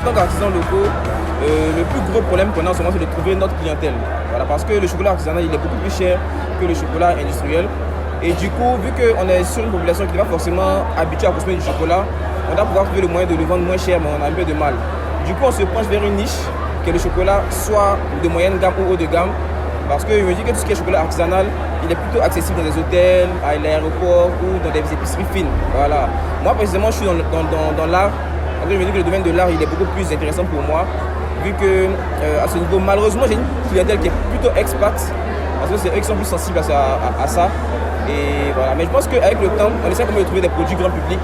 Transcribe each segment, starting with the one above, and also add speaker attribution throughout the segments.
Speaker 1: tant qu'artisans locaux, le plus gros problème qu'on a en ce moment, c'est de trouver notre clientèle. Voilà, parce que le chocolat artisanal, il est beaucoup plus cher que le chocolat industriel. Et du coup, vu qu'on est sur une population qui n'est pas forcément habituée à consommer du chocolat, on doit pouvoir trouver le moyen de le vendre moins cher, mais on a un peu de mal. Du coup, on se penche vers une niche, que le chocolat soit de moyenne gamme ou haut de gamme. Parce que je me dis que tout ce qui est chocolat artisanal, il est plutôt accessible dans les hôtels, à l'aéroport ou dans des épiceries fines. Voilà. Moi, précisément, je suis dans l'art. Je me dis que le domaine de l'art, il est beaucoup plus intéressant pour moi. Vu que, à ce niveau, malheureusement, j'ai une clientèle qui est plutôt expat. Parce que c'est eux qui sont plus sensibles à ça. Et voilà. Mais je pense qu'avec le temps, on essaie de trouver des produits grand public.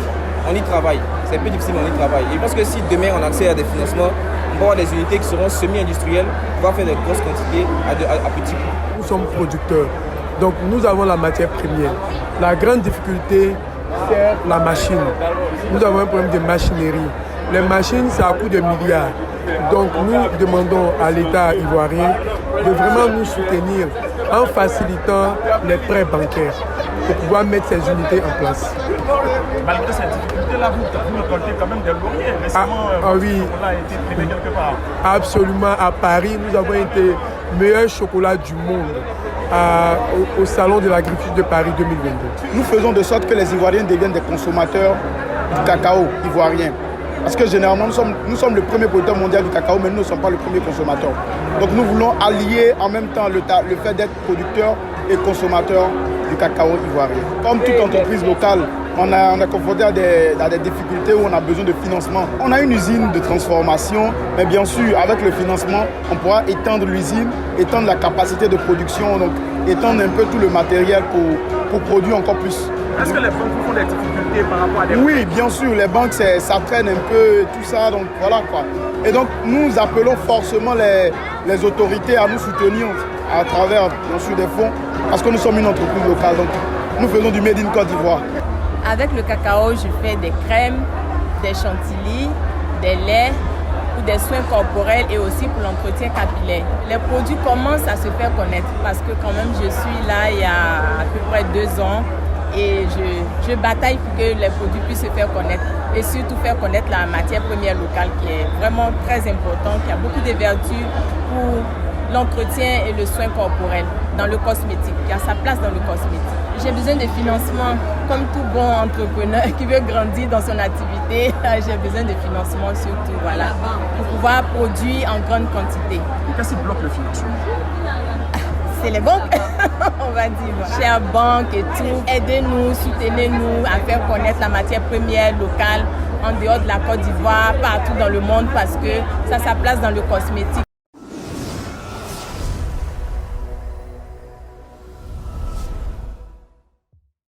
Speaker 1: On y travaille. C'est un peu difficile, mais on y travaille. Et je pense que si demain, on a accès à des financements, on va avoir des unités qui seront semi-industrielles, on va faire des grosses quantités à petits coûts.
Speaker 2: Nous sommes producteurs, donc nous avons la matière première. La grande difficulté, c'est la machine. Nous avons un problème de machinerie. Les machines, ça a coût de milliards. Donc nous demandons à l'État ivoirien de vraiment nous soutenir en facilitant les prêts bancaires pour pouvoir mettre ces unités en place.
Speaker 3: Malgré cette difficulté-là, vous récoltez quand même des lauriers. Récemment,
Speaker 2: oui.
Speaker 3: On a été primé quelque part.
Speaker 2: Absolument. À Paris, nous avons été meilleur chocolat du monde au Salon de l'agriculture de Paris 2022.
Speaker 4: Nous faisons de sorte que les Ivoiriens deviennent des consommateurs du cacao ivoirien. Parce que généralement, nous sommes le premier producteur mondial du cacao, mais nous ne sommes pas le premier consommateur. Donc nous voulons allier en même temps le fait d'être producteur et consommateur du cacao ivoirien. Comme toute entreprise locale, on est confronté à des difficultés où on a besoin de financement. On a une usine de transformation, mais bien sûr, avec le financement, on pourra étendre l'usine, étendre la capacité de production, donc étendre un peu tout le matériel pour produire encore plus.
Speaker 3: Est-ce que les banques font des difficultés par rapport à des...
Speaker 4: Oui, bien sûr, les banques, ça traîne un peu, tout ça, donc voilà quoi. Et donc, nous appelons forcément les autorités à nous soutenir à travers, bien sûr, des fonds, parce que nous sommes une entreprise locale, donc nous faisons du Made in Côte d'Ivoire.
Speaker 5: Avec le cacao, je fais des crèmes, des chantilly, des laits, pour des soins corporels et aussi pour l'entretien capillaire. Les produits commencent à se faire connaître parce que quand même je suis là il y a à peu près 2 ans et je bataille pour que les produits puissent se faire connaître et surtout faire connaître la matière première locale qui est vraiment très importante, qui a beaucoup de vertus pour l'entretien et le soin corporel dans le cosmétique, qui a sa place dans le cosmétique. J'ai besoin de financement, comme tout bon entrepreneur qui veut grandir dans son activité, j'ai besoin de financement surtout, voilà, pour pouvoir produire en grande quantité.
Speaker 3: Qu'est-ce qui bloque le financement?
Speaker 5: C'est les banques, on va dire. Chères banques et tout, aidez-nous, soutenez-nous à faire connaître la matière première locale en dehors de la Côte d'Ivoire, partout dans le monde, parce que ça a sa place dans le cosmétique.